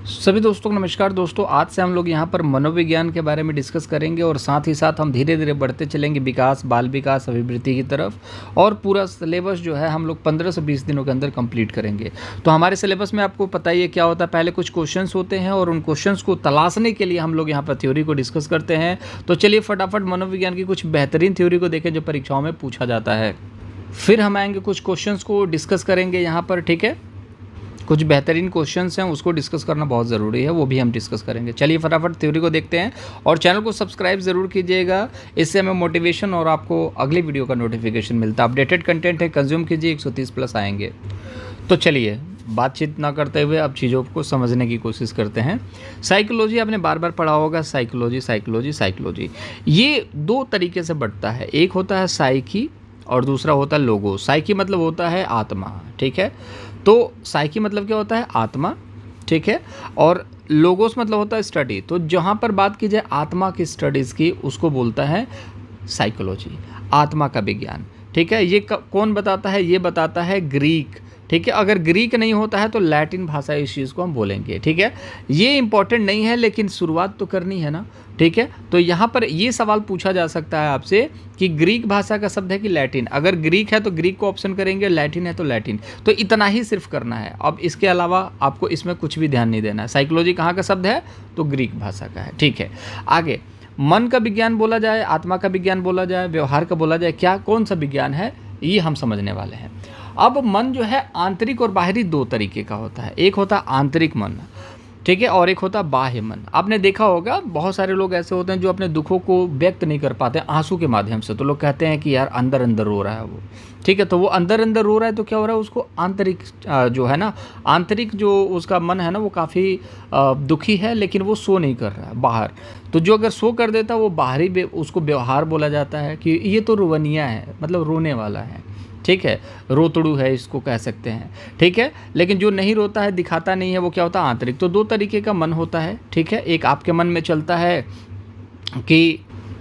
सभी दोस्तों को नमस्कार। दोस्तों, आज से हम लोग यहाँ पर मनोविज्ञान के बारे में डिस्कस करेंगे और साथ ही साथ हम धीरे धीरे बढ़ते चलेंगे विकास, बाल विकास, अभिवृद्धि की तरफ। और पूरा सिलेबस जो है हम लोग 15 से 20 दिनों के अंदर कंप्लीट करेंगे। तो हमारे सिलेबस में आपको पता ही है क्या होता है। पहले कुछ क्वेश्चंस होते हैं और उन क्वेश्चंस को तलाशने के लिए हम लोग यहाँ पर थ्योरी को डिस्कस करते हैं। तो चलिए फटाफट मनोविज्ञान की कुछ बेहतरीन थ्योरी को देखें जो परीक्षाओं में पूछा जाता है। फिर हम आएंगे कुछ क्वेश्चंस को डिस्कस करेंगे यहाँ पर, ठीक है। कुछ बेहतरीन क्वेश्चंस हैं, उसको डिस्कस करना बहुत ज़रूरी है, वो भी हम डिस्कस करेंगे। चलिए फटाफट थ्योरी को देखते हैं और चैनल को सब्सक्राइब ज़रूर कीजिएगा। इससे हमें मोटिवेशन और आपको अगली वीडियो का नोटिफिकेशन मिलता है। अपडेटेड कंटेंट है, कंज्यूम कीजिए, 130 प्लस आएंगे। तो चलिए बातचीत ना करते हुए अब चीज़ों को समझने की कोशिश करते हैं। साइकोलॉजी आपने बार बार पढ़ा होगा, साइकोलॉजी। ये दो तरीके से बढ़ता है। एक होता है साइकी और दूसरा होता है लोगो। साइकी मतलब होता है आत्मा, ठीक है। तो साइकी मतलब क्या होता है? आत्मा, ठीक है। और लोगोस मतलब होता है स्टडी। तो जहाँ पर बात की जाए आत्मा की स्टडीज़ की, उसको बोलता है साइकोलॉजी, आत्मा का विज्ञान, ठीक है। ये कौन बताता है? ये बताता है ग्रीक, ठीक है। अगर ग्रीक नहीं होता है तो लैटिन भाषा इस चीज़ को हम बोलेंगे, ठीक है। ये इंपॉर्टेंट नहीं है लेकिन शुरुआत तो करनी है ना, ठीक है। तो यहाँ पर ये सवाल पूछा जा सकता है आपसे कि ग्रीक भाषा का शब्द है कि लैटिन। अगर ग्रीक है तो ग्रीक को ऑप्शन करेंगे, लैटिन है तो लैटिन। तो इतना ही सिर्फ करना है। अब इसके अलावा आपको इसमें कुछ भी ध्यान नहीं देना है। साइकोलॉजी कहाँ का शब्द है? तो ग्रीक भाषा का है, ठीक है। आगे मन का विज्ञान बोला जाए, आत्मा का विज्ञान बोला जाए, व्यवहार का बोला जाए, क्या कौन सा विज्ञान है ये हम समझने वाले हैं। अब मन जो है आंतरिक और बाहरी दो तरीके का होता है। एक होता है आंतरिक मन, ठीक है, और एक होता है बाह्य मन। आपने देखा होगा बहुत सारे लोग ऐसे होते हैं जो अपने दुखों को व्यक्त नहीं कर पाते आंसू के माध्यम से। तो लोग कहते हैं कि यार अंदर अंदर रो रहा है वो, ठीक है। तो वो अंदर अंदर रो रहा है तो क्या हो रहा है? उसको आंतरिक जो है ना, आंतरिक जो उसका मन है ना, वो काफ़ी दुखी है लेकिन वो सो नहीं कर रहा है बाहर। तो जो अगर सो कर देता वो बाहरी उसको व्यवहार बोला जाता है कि ये तो रोवनिया है, मतलब रोने वाला है, ठीक है। रोतड़ू है इसको कह सकते हैं, ठीक है। लेकिन जो नहीं रोता है, दिखाता नहीं है, वो क्या होता है? आंतरिक। तो दो तरीके का मन होता है, ठीक है। एक आपके मन में चलता है कि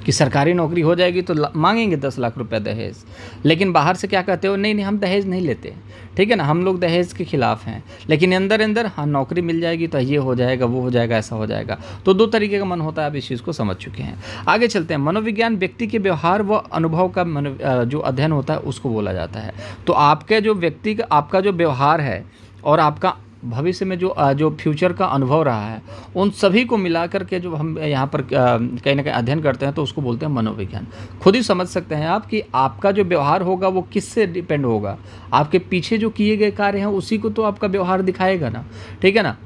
सरकारी नौकरी हो जाएगी तो मांगेंगे 10 लाख रुपए दहेज, लेकिन बाहर से क्या कहते हो? नहीं हम दहेज नहीं लेते, ठीक है ना, हम लोग दहेज के खिलाफ हैं। लेकिन अंदर अंदर हाँ नौकरी मिल जाएगी तो ये हो जाएगा, वो हो जाएगा, ऐसा हो जाएगा। तो दो तरीके का मन होता है, आप इस चीज़ को समझ चुके हैं। आगे चलते हैं। मनोविज्ञान व्यक्ति के व्यवहार व अनुभव का जो अध्ययन होता है उसको बोला जाता है। तो आपके जो व्यक्ति का आपका जो व्यवहार है और आपका भविष्य में जो फ्यूचर का अनुभव रहा है, उन सभी को मिला करके जो हम यहाँ पर कहीं ना कहीं अध्ययन करते हैं तो उसको बोलते हैं मनोविज्ञान। खुद ही समझ सकते हैं आप कि आपका जो व्यवहार होगा वो किससे डिपेंड होगा। आपके पीछे जो किए गए कार्य हैं उसी को तो आपका व्यवहार दिखाएगा ना, ठीक है ना।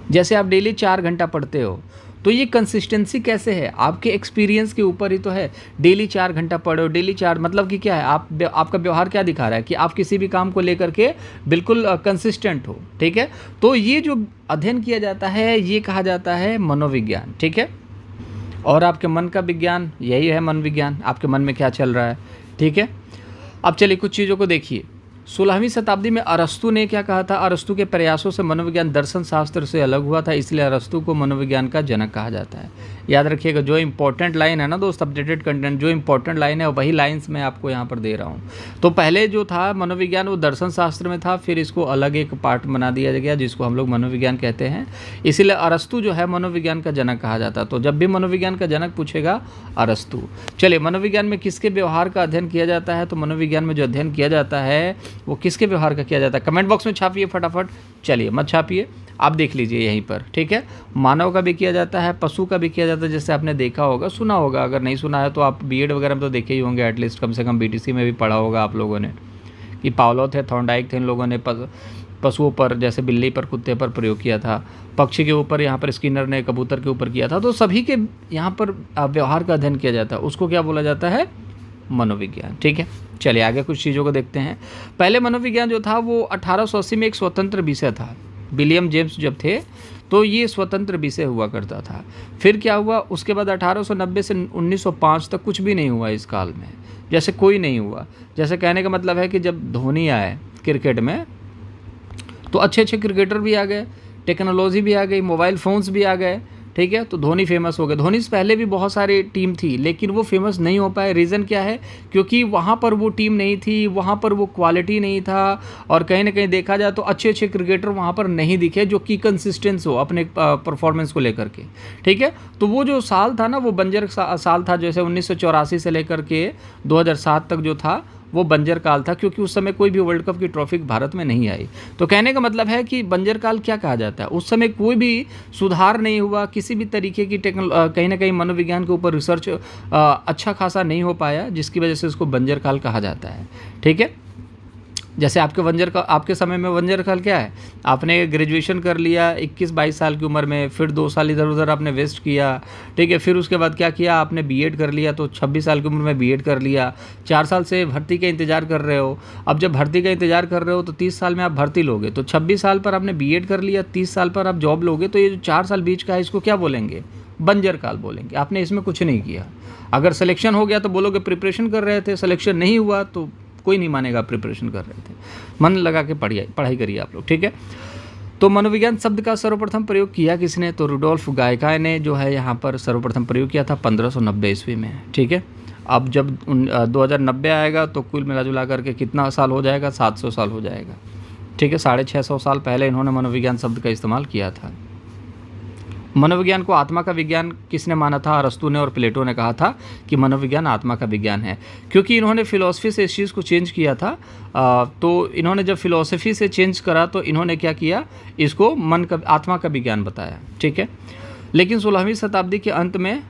जैसे आप डेली 4 घंटा पढ़ते हो तो ये कंसिस्टेंसी कैसे है? आपके एक्सपीरियंस के ऊपर ही तो है। डेली 4 घंटा पढ़ो, डेली 4 मतलब कि क्या है? आपका व्यवहार क्या दिखा रहा है कि आप किसी भी काम को लेकर के बिल्कुल कंसिस्टेंट हो, ठीक है। तो ये जो अध्ययन किया जाता है ये कहा जाता है मनोविज्ञान, ठीक है। और आपके मन का विज्ञान यही है मनोविज्ञान, आपके मन में क्या चल रहा है, ठीक है। अब चलिए कुछ चीज़ों को देखिए। 16वीं शताब्दी में अरस्तु ने क्या कहा था? अरस्तु के प्रयासों से मनोविज्ञान दर्शन शास्त्र से अलग हुआ था, इसलिए अरस्तु को मनोविज्ञान का जनक कहा जाता है। याद रखिएगा, जो इंपॉर्टेंट लाइन है ना दोस्त, अपडेटेड कंटेंट, जो इंपॉर्टेंट लाइन है वही लाइंस मैं आपको यहाँ पर दे रहा हूँ। तो पहले जो था मनोविज्ञान वो दर्शन शास्त्र में था, फिर इसको अलग एक पार्ट बना दिया गया जिसको हम लोग मनोविज्ञान कहते हैं। इसीलिए अरस्तु जो है मनोविज्ञान का जनक कहा जाता है। तो जब भी मनोविज्ञान का जनक पूछेगा अरस्तु। चलिए, मनोविज्ञान में किसके व्यवहार का अध्ययन किया जाता है? तो मनोविज्ञान में जो अध्ययन किया जाता है वो किसके व्यवहार का किया जाता है? कमेंट बॉक्स में छापिए फटाफट। चलिए मत छापिए, आप देख लीजिए यहीं पर, ठीक है। मानव का भी किया जाता है, पशु का भी किया जाता है, जैसे आपने देखा होगा, सुना होगा। अगर नहीं सुना है तो आप बीएड वगैरह में तो देखे ही होंगे, एटलीस्ट कम से कम बीटीसी में भी पढ़ा होगा आप लोगों ने कि पावलो थे, थॉर्नडाइक थे, इन लोगों ने पशुओं पर जैसे बिल्ली पर, कुत्ते पर प्रयोग किया था। पक्षी के ऊपर यहाँ पर स्किनर ने कबूतर के ऊपर किया था। तो सभी के यहाँ पर व्यवहार का अध्ययन किया जाता है, उसको क्या बोला जाता है? मनोविज्ञान, ठीक है। चलिए आगे कुछ चीज़ों को देखते हैं। पहले मनोविज्ञान जो था वो 1880 में एक स्वतंत्र विषय था। विलियम जेम्स जब थे तो ये स्वतंत्र विषय हुआ करता था। फिर क्या हुआ? उसके बाद 1890 से 1905 तक कुछ भी नहीं हुआ इस काल में, जैसे कोई नहीं हुआ। जैसे कहने का मतलब है कि जब धोनी आए क्रिकेट में तो अच्छे अच्छे क्रिकेटर भी आ गए, टेक्नोलॉजी भी आ गई, मोबाइल फ़ोन्स भी आ गए, ठीक है। तो धोनी फेमस हो गए। धोनी से पहले भी बहुत सारी टीम थी लेकिन वो फेमस नहीं हो पाए। रीज़न क्या है? क्योंकि वहाँ पर वो टीम नहीं थी, वहाँ पर वो क्वालिटी नहीं था, और कहीं ना कहीं देखा जाए तो अच्छे अच्छे क्रिकेटर वहाँ पर नहीं दिखे जो कि कंसिस्टेंस हो अपने परफॉर्मेंस को लेकर के, ठीक है। तो वो जो साल था ना, वो बंजर साल था। जैसे 1984 से लेकर के 2007 तक जो था वो बंजर काल था, क्योंकि उस समय कोई भी वर्ल्ड कप की ट्रॉफी भारत में नहीं आई। तो कहने का मतलब है कि बंजर काल क्या कहा जाता है? उस समय कोई भी सुधार नहीं हुआ, किसी भी तरीके की कहीं ना कहीं मनोविज्ञान के ऊपर रिसर्च अच्छा खासा नहीं हो पाया, जिसकी वजह से उसको बंजर काल कहा जाता है, ठीक है। जैसे आपके समय में बंजर काल क्या है? आपने ग्रेजुएशन कर लिया 21-22 साल की उम्र में, फिर 2 साल इधर उधर आपने वेस्ट किया, ठीक है। फिर उसके बाद क्या किया आपने? बीएड कर लिया, तो 26 साल की उम्र में बीएड कर लिया। 4 साल से भर्ती का इंतजार कर रहे हो। अब जब भर्ती का इंतजार कर रहे हो तो 30 साल में आप भर्ती लोगे, तो 26 साल पर आपने बीएड कर लिया, 30 साल पर आप जॉब लोगे, तो ये जो 4 साल बीच का है इसको क्या बोलेंगे? बंजर काल बोलेंगे। आपने इसमें कुछ नहीं किया। अगर सिलेक्शन हो गया तो बोलोगे प्रिपरेशन कर रहे थे, सिलेक्शन नहीं हुआ तो कोई नहीं मानेगा प्रिपरेशन कर रहे थे। मन लगा के पढ़ाई करिए आप लोग, ठीक है। तो मनोविज्ञान शब्द का सर्वप्रथम प्रयोग किया किसने? तो रुडोल्फ गायकाय ने जो है यहाँ पर सर्वप्रथम प्रयोग किया था 1590 ईस्वी में, ठीक है। अब जब 2090 आएगा तो कुल मिला जुला करके कितना साल हो जाएगा? 700 साल हो जाएगा, ठीक है। 650 साल पहले इन्होंने मनोविज्ञान शब्द का इस्तेमाल किया था। मनोविज्ञान को आत्मा का विज्ञान किसने माना था? अरस्तू ने और प्लेटो ने कहा था कि मनोविज्ञान आत्मा का विज्ञान है, क्योंकि इन्होंने फिलॉसफी से इस चीज़ को चेंज किया था। तो इन्होंने जब फिलॉसफी से चेंज करा तो इन्होंने क्या किया? इसको आत्मा का विज्ञान बताया, ठीक है। लेकिन 16वीं शताब्दी के अंत में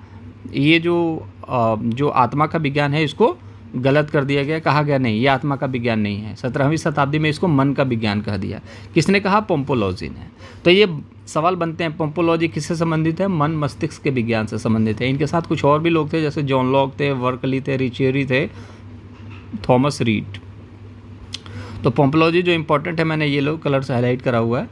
ये जो आत्मा का विज्ञान है इसको गलत कर दिया गया। कहा गया नहीं, ये आत्मा का विज्ञान नहीं है। 17वीं शताब्दी में इसको मन का विज्ञान कह दिया। किसने कहा? पोम्पोलॉजी ने। तो ये सवाल बनते हैं, पोम्पोलॉजी किससे संबंधित है? मन मस्तिष्क के विज्ञान से संबंधित है। इनके साथ कुछ और भी लोग थे, जैसे जॉन लॉक थे, वर्कली थे, रिचेरी थे, थॉमस रीड। तो पोम्पोलॉजी जो इंपॉर्टेंट है, मैंने ये लो कलर से हाईलाइट करा हुआ है।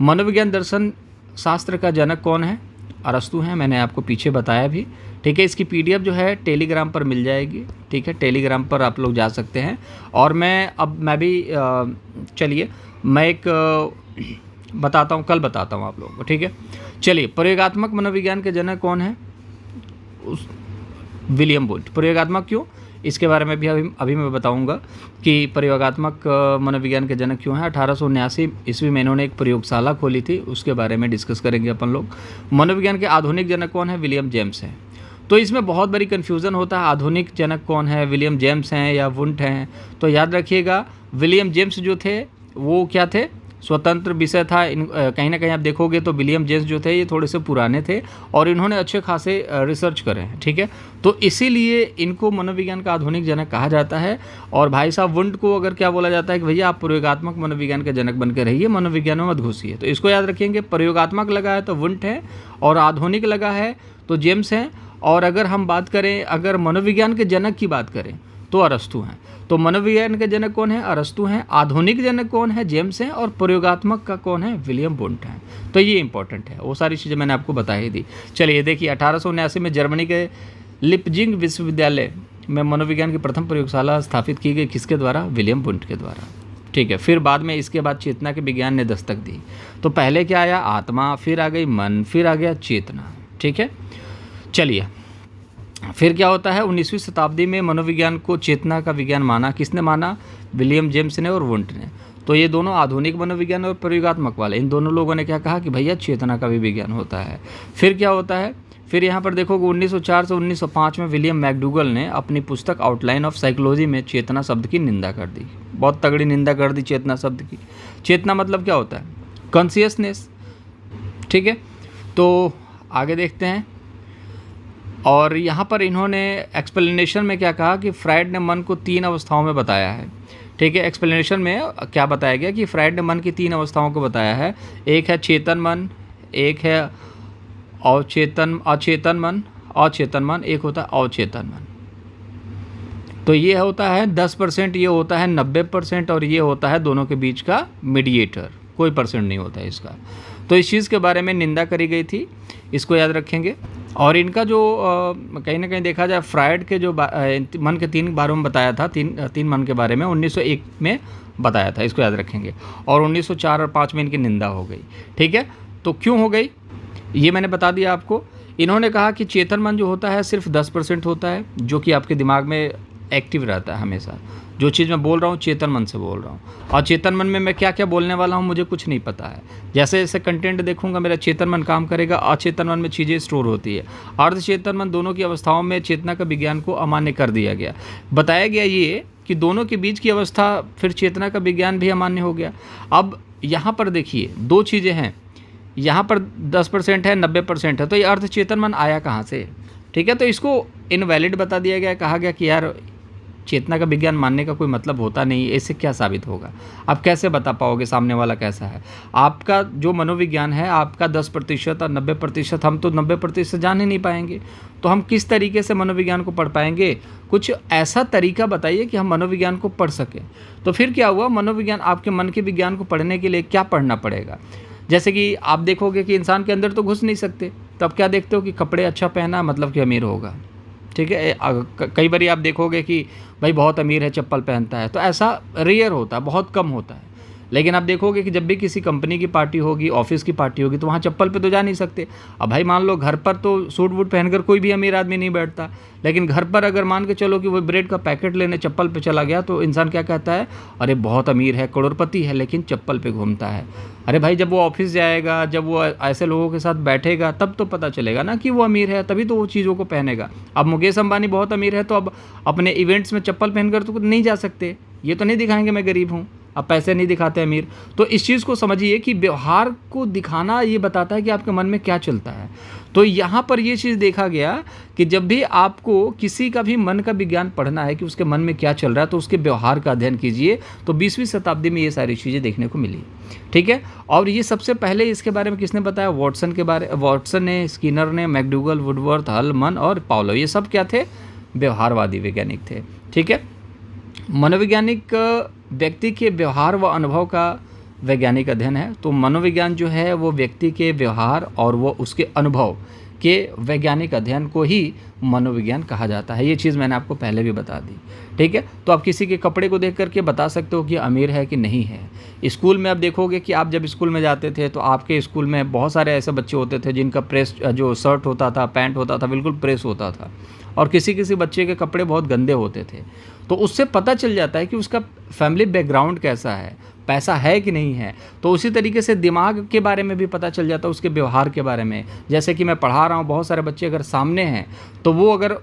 मनोविज्ञान दर्शन शास्त्र का जनक कौन है? अरस्तु हैं, मैंने आपको पीछे बताया भी, ठीक है। इसकी पीडीएफ जो है टेलीग्राम पर मिल जाएगी, ठीक है। टेलीग्राम पर आप लोग जा सकते हैं। और मैं भी चलिए मैं एक बताता हूँ, कल बताता हूँ आप लोगों को, ठीक है। चलिए, प्रयोगात्मक मनोविज्ञान के जनक कौन है? William Wundt. प्रयोगात्मक क्यों? इसके बारे में भी अभी मैं बताऊंगा कि प्रयोगात्मक मनोविज्ञान के जनक क्यों हैं। 1879 ईस्वी में इन्होंने एक प्रयोगशाला खोली थी, उसके बारे में डिस्कस करेंगे अपन लोग। मनोविज्ञान के आधुनिक जनक कौन है? विलियम जेम्स हैं। तो इसमें बहुत बड़ी कन्फ्यूज़न होता है, आधुनिक जनक कौन है, विलियम जेम्स हैं या वुंट हैं? तो याद रखिएगा, विलियम जेम्स जो थे वो क्या थे? स्वतंत्र विषय था। कहीं ना कहीं आप देखोगे तो विलियम जेम्स जो थे ये थोड़े से पुराने थे और इन्होंने अच्छे खासे रिसर्च करे हैं, ठीक है। तो इसीलिए इनको मनोविज्ञान का आधुनिक जनक कहा जाता है। और भाई साहब वुंट को अगर क्या बोला जाता है कि भैया आप प्रयोगात्मक मनोविज्ञान के जनक बन के रहिए, मनोविज्ञान में मत घुसिए। तो इसको याद रखेंगे, प्रयोगात्मक लगा है तो वुंट है, और आधुनिक लगा है तो जेम्स हैं। और अगर हम बात करें, अगर मनोविज्ञान के जनक की बात करें तो अरस्तु हैं। तो मनोविज्ञान के जनक कौन है? अरस्तु हैं। आधुनिक जनक कौन है? जेम्स हैं। और प्रयोगात्मक का कौन है? विलियम वुंट हैं। तो ये इंपॉर्टेंट है, वो सारी चीज़ें मैंने आपको बता ही दी। चलिए देखिए, 1879 में जर्मनी के लिपजिंग विश्वविद्यालय में मनोविज्ञान की प्रथम प्रयोगशाला स्थापित की गई, किसके द्वारा? विलियम वुंट के द्वारा, ठीक है। फिर बाद में इसके बाद चेतना के विज्ञान ने दस्तक दी। तो पहले क्या आया? आत्मा, फिर आ गई मन, फिर आ गया चेतना, ठीक है। चलिए, फिर क्या होता है? 19वीं शताब्दी में मनोविज्ञान को चेतना का विज्ञान माना। किसने माना? विलियम जेम्स ने और वुंट ने। तो ये दोनों आधुनिक मनोविज्ञान और प्रयोगात्मक वाले, इन दोनों लोगों ने क्या कहा कि भैया चेतना का भी विज्ञान होता है। फिर क्या होता है? फिर यहाँ पर देखोगे 1904 से 1905 में विलियम मैकडूगल ने अपनी पुस्तक आउटलाइन ऑफ साइकोलॉजी में चेतना शब्द की निंदा कर दी। बहुत तगड़ी निंदा कर दी चेतना शब्द की। चेतना मतलब क्या होता है? कॉन्शियसनेस, ठीक है। तो आगे देखते हैं। और यहाँ पर इन्होंने एक्सप्लेनेशन में क्या कहा कि फ्राइड ने मन को 3 अवस्थाओं में बताया है, ठीक है। एक्सप्लेनेशन में क्या बताया गया कि फ्राइड ने मन की 3 अवस्थाओं को बताया है। एक है चेतन मन, एक है अचेतन मन, एक होता है अवचेतन मन। तो ये होता है 10%, ये होता है 90%, और ये होता है दोनों के बीच का मीडिएटर, कोई परसेंट नहीं होता है इसका। तो इस चीज़ के बारे में निंदा करी गई थी, इसको याद रखेंगे। और इनका जो कहीं ना कहीं देखा जाए, फ्राइड के जो मन के 3 बारों में बताया था, तीन मन के बारे में 1901 में बताया था, इसको याद रखेंगे। और 1904 और 5 में इनकी निंदा हो गई, ठीक है। तो क्यों हो गई? ये मैंने बता दिया आपको। इन्होंने कहा कि चेतन मन जो होता है सिर्फ 10% होता है, जो कि आपके दिमाग में एक्टिव रहता है हमेशा। जो चीज़ मैं बोल रहा हूँ चेतन मन से बोल रहा हूँ, और चेतन मन में मैं क्या क्या बोलने वाला हूँ मुझे कुछ नहीं पता है। जैसे जैसे कंटेंट देखूंगा मेरा चेतन मन काम करेगा, अचेतन मन में चीज़ें स्टोर होती है। अर्धचेतन मन दोनों की अवस्थाओं में चेतना का विज्ञान को अमान्य कर दिया गया। बताया गया ये कि दोनों के बीच की अवस्था फिर चेतना का विज्ञान भी अमान्य हो गया। अब यहाँ पर देखिए दो चीज़ें हैं, यहाँ पर 10% है, 90% है, तो ये अर्धचेतन मन आया कहाँ से? ठीक है, तो इसको इनवैलिड बता दिया गया। कहा गया कि यार चेतना का विज्ञान मानने का कोई मतलब होता नहीं, इससे क्या साबित होगा? आप कैसे बता पाओगे सामने वाला कैसा है? आपका जो मनोविज्ञान है आपका 10% और 90%, हम तो 90% जान ही नहीं पाएंगे, तो हम किस तरीके से मनोविज्ञान को पढ़ पाएंगे? कुछ ऐसा तरीका बताइए कि हम मनोविज्ञान को पढ़ सकें। तो फिर क्या हुआ, मनोविज्ञान, आपके मन के विज्ञान को पढ़ने के लिए क्या पढ़ना पड़ेगा? जैसे कि आप देखोगे कि इंसान के अंदर तो घुस नहीं सकते, तो आप क्या देखते हो कि कपड़े अच्छा पहना मतलब कि अमीर होगा। ठीक है, कई बार आप देखोगे कि भाई बहुत अमीर है चप्पल पहनता है, तो ऐसा रेयर होता है, बहुत कम होता है। लेकिन आप देखोगे कि जब भी किसी कंपनी की पार्टी होगी, ऑफिस की पार्टी होगी, तो वहाँ चप्पल पे तो जा नहीं सकते। अब भाई मान लो घर पर तो सूट वूट पहनकर कोई भी अमीर आदमी नहीं बैठता, लेकिन घर पर अगर मान के चलो कि वो ब्रेड का पैकेट लेने चप्पल पे चला गया, तो इंसान क्या कहता है, अरे बहुत अमीर है, करोड़पति है, लेकिन चप्पल पे घूमता है। अरे भाई जब वो ऑफिस जाएगा, जब वो ऐसे लोगों के साथ बैठेगा, तब तो पता चलेगा ना कि वो अमीर है, तभी तो वो चीज़ों को पहनेगा। अब मुकेश अंबानी बहुत अमीर है, तो अब अपने इवेंट्स में चप्पल पहनकर तो नहीं जा सकते, ये तो नहीं दिखाएंगे मैं गरीब हूँ। अब पैसे नहीं दिखाते अमीर। तो इस चीज़ को समझिए कि व्यवहार को दिखाना ये बताता है कि आपके मन में क्या चलता है। तो यहाँ पर ये चीज़ देखा गया कि जब भी आपको किसी का भी मन का विज्ञान पढ़ना है कि उसके मन में क्या चल रहा है, तो उसके व्यवहार का अध्ययन कीजिए। तो 20वीं शताब्दी में ये सारी चीज़ें देखने को मिली। ठीक है, और ये सबसे पहले इसके बारे में किसने बताया? वॉटसन ने, स्किनर ने, मैकडूगल, वुडवर्थ, हल, मन और पावलोव, ये सब क्या थे? व्यवहारवादी वैज्ञानिक थे। ठीक है, मनोवैज्ञानिक व्यक्ति के व्यवहार व अनुभव का वैज्ञानिक अध्ययन है। तो मनोविज्ञान जो है वो व्यक्ति के व्यवहार और वो उसके अनुभव के वैज्ञानिक अध्ययन को ही मनोविज्ञान कहा जाता है। ये चीज़ मैंने आपको पहले भी बता दी। ठीक है, तो आप किसी के कपड़े को देख करके बता सकते हो कि अमीर है कि नहीं है। स्कूल में आप देखोगे कि आप जब स्कूल में जाते थे तो आपके स्कूल में बहुत सारे ऐसे बच्चे होते थे जिनका प्रेस, जो शर्ट होता था, पैंट होता था, बिल्कुल प्रेस होता था, और किसी किसी बच्चे के कपड़े बहुत गंदे होते थे। तो उससे पता चल जाता है कि उसका फैमिली बैकग्राउंड कैसा है, पैसा है कि नहीं है। तो उसी तरीके से दिमाग के बारे में भी पता चल जाता है, उसके व्यवहार के बारे में। जैसे कि मैं पढ़ा रहा हूँ, बहुत सारे बच्चे अगर सामने हैं तो वो अगर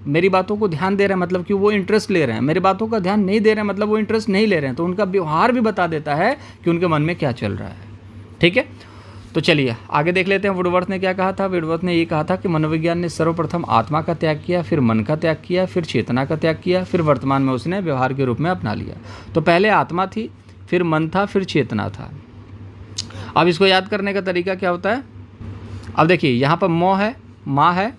मेरी बातों को ध्यान दे रहे हैं मतलब कि वो इंटरेस्ट ले रहे हैं, मेरी बातों का ध्यान नहीं दे रहे हैं मतलब वो इंटरेस्ट नहीं ले रहे हैं। तो उनका व्यवहार भी बता देता है कि उनके मन में क्या चल रहा है। ठीक है, तो चलिए आगे देख लेते हैं वुडवर्थ ने क्या कहा था। वुडवर्थ ने ये कहा था कि मनोविज्ञान ने सर्वप्रथम आत्मा का त्याग किया, फिर मन का त्याग किया, फिर चेतना का त्याग किया, फिर वर्तमान में उसने व्यवहार के रूप में अपना लिया। तो पहले आत्मा थी, फिर मन था, फिर चेतना था। अब इसको याद करने का तरीका क्या होता है? अब देखिए यहाँ पर मोह है, माँ है,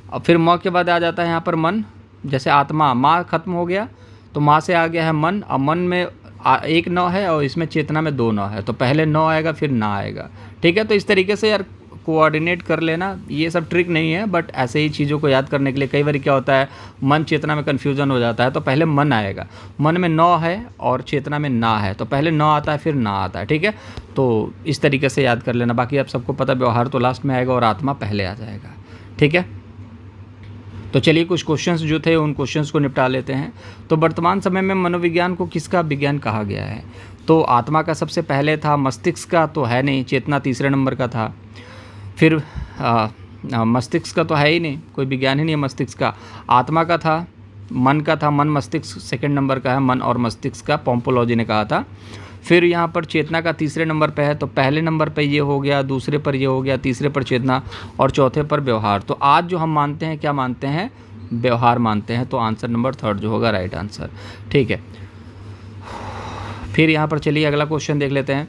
और फिर मोह के बाद आ जाता है यहाँ पर मन। जैसे आत्मा, माँ खत्म हो गया तो माँ से आ गया है मन, और मन में एक नौ है और इसमें चेतना में 2 नौ है, तो पहले नौ आएगा फिर ना आएगा। ठीक है, तो इस तरीके से यार कोऑर्डिनेट कर लेना, ये सब ट्रिक नहीं है, बट ऐसे ही चीज़ों को याद करने के लिए कई बार क्या होता है मन चेतना में कन्फ्यूज़न हो जाता है। तो पहले मन आएगा, मन में 9 है और चेतना में ना है, तो पहले 9 आता है फिर ना आता है। ठीक है, तो इस तरीके से याद कर लेना। बाकी आप सबको पता व्यवहार तो लास्ट में आएगा और आत्मा पहले आ जाएगा। ठीक है, तो चलिए कुछ क्वेश्चंस जो थे उन क्वेश्चंस को निपटा लेते हैं। तो वर्तमान समय में मनोविज्ञान को किसका विज्ञान कहा गया है? तो आत्मा का सबसे पहले था, मस्तिष्क का तो है नहीं, चेतना तीसरे नंबर का था, फिर मस्तिष्क का तो है ही नहीं, कोई विज्ञान ही नहीं है मस्तिष्क का। आत्मा का था, मन का था, मन मस्तिष्क सेकंड नंबर का है, मन और मस्तिष्क का पोम्पोलॉजी ने कहा था। फिर यहाँ पर चेतना का तीसरे नंबर पे है, तो पहले नंबर पे ये हो गया, दूसरे पर ये हो गया, तीसरे पर चेतना और चौथे पर व्यवहार। तो आज जो हम मानते हैं, क्या मानते हैं? व्यवहार मानते हैं। तो आंसर नंबर 3 जो होगा राइट आंसर। ठीक है, फिर यहाँ पर चलिए अगला क्वेश्चन देख लेते हैं।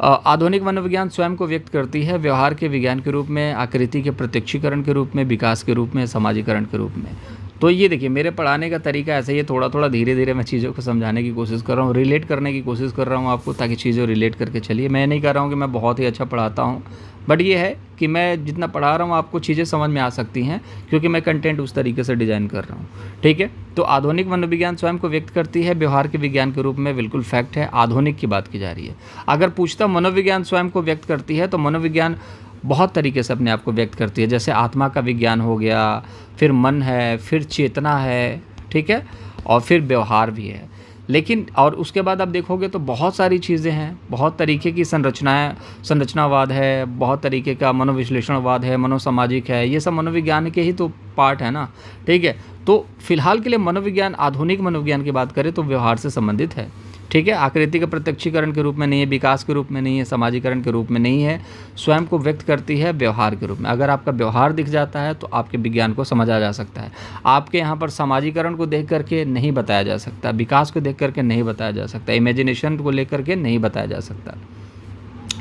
आधुनिक मनोविज्ञान स्वयं को व्यक्त करती है व्यवहार के विज्ञान के रूप में, आकृति के प्रत्यक्षीकरण के रूप में, विकास के रूप में, समाजीकरण के रूप में। तो ये देखिए मेरे पढ़ाने का तरीका ऐसे ही है, थोड़ा थोड़ा धीरे धीरे मैं चीज़ों को समझाने की कोशिश कर रहा हूँ, रिलेट करने की कोशिश कर रहा हूँ आपको, ताकि चीज़ें रिलेट करके चलिए। मैं नहीं कह रहा हूँ कि मैं बहुत ही अच्छा पढ़ाता हूँ, बट ये है कि मैं जितना पढ़ा रहा हूँ आपको चीज़ें समझ में आ सकती हैं, क्योंकि मैं कंटेंट उस तरीके से डिज़ाइन कर रहा हूँ, ठीक है। तो आधुनिक मनोविज्ञान स्वयं को व्यक्त करती है व्यवहार के विज्ञान के रूप में, बिल्कुल फैक्ट है, आधुनिक की बात की जा रही है। अगर पूछता मनोविज्ञान स्वयं को व्यक्त करती है, तो मनोविज्ञान बहुत तरीके से अपने आप को व्यक्त करती है। जैसे आत्मा का विज्ञान हो गया, फिर मन है, फिर चेतना है, ठीक है, और फिर व्यवहार भी है। लेकिन और उसके बाद आप देखोगे तो बहुत सारी चीज़ें हैं, बहुत तरीके की संरचनावाद है, बहुत तरीके का मनोविश्लेषणवाद है, मनोसामाजिक है, ये सब मनोविज्ञान के ही तो पार्ट है ना, ठीक है। तो फिलहाल के लिए मनोविज्ञान, आधुनिक मनोविज्ञान की बात करें तो व्यवहार से संबंधित है, ठीक है। आकृति के प्रत्यक्षीकरण के रूप में नहीं है, विकास के रूप में नहीं है, समाजीकरण के रूप में नहीं है, स्वयं को व्यक्त करती है व्यवहार के रूप में। अगर आपका व्यवहार दिख जाता है तो आपके विज्ञान को समझा जा सकता है। आपके यहाँ पर समाजीकरण को देख करके नहीं बताया जा सकता, विकास को देख करके नहीं बताया जा सकता, इमेजिनेशन को लेकर के नहीं बताया जा सकता।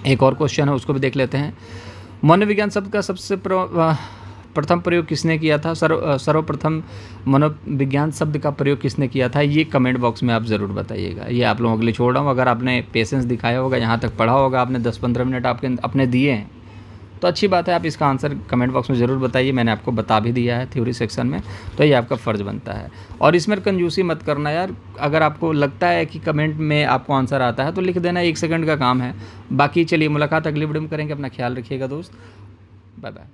एक और क्वेश्चन है, उसको भी देख लेते हैं। मनोविज्ञान शब्द का सबसे प्रथम प्रयोग किसने किया था? सर्वप्रथम मनोविज्ञान शब्द का प्रयोग किसने किया था? ये कमेंट बॉक्स में आप ज़रूर बताइएगा। ये आप लोगों के लिए छोड़ रहा हूँ। अगर आपने पेशेंस दिखाया होगा, यहाँ तक पढ़ा होगा, आपने 10-15 मिनट आपके अपने दिए हैं, तो अच्छी बात है। आप इसका आंसर कमेंट बॉक्स में ज़रूर बताइए। मैंने आपको बता भी दिया है थ्योरी सेक्शन में, तो ये आपका फ़र्ज़ बनता है। और इसमें कंजूसी मत करना यार। अगर आपको लगता है कि कमेंट में आपको आंसर आता है तो लिख देना, 1 सेकंड का काम है। बाकी चलिए, मुलाकात अगली वीडियो में करेंगे। अपना ख्याल रखिएगा दोस्त, बाय बाय।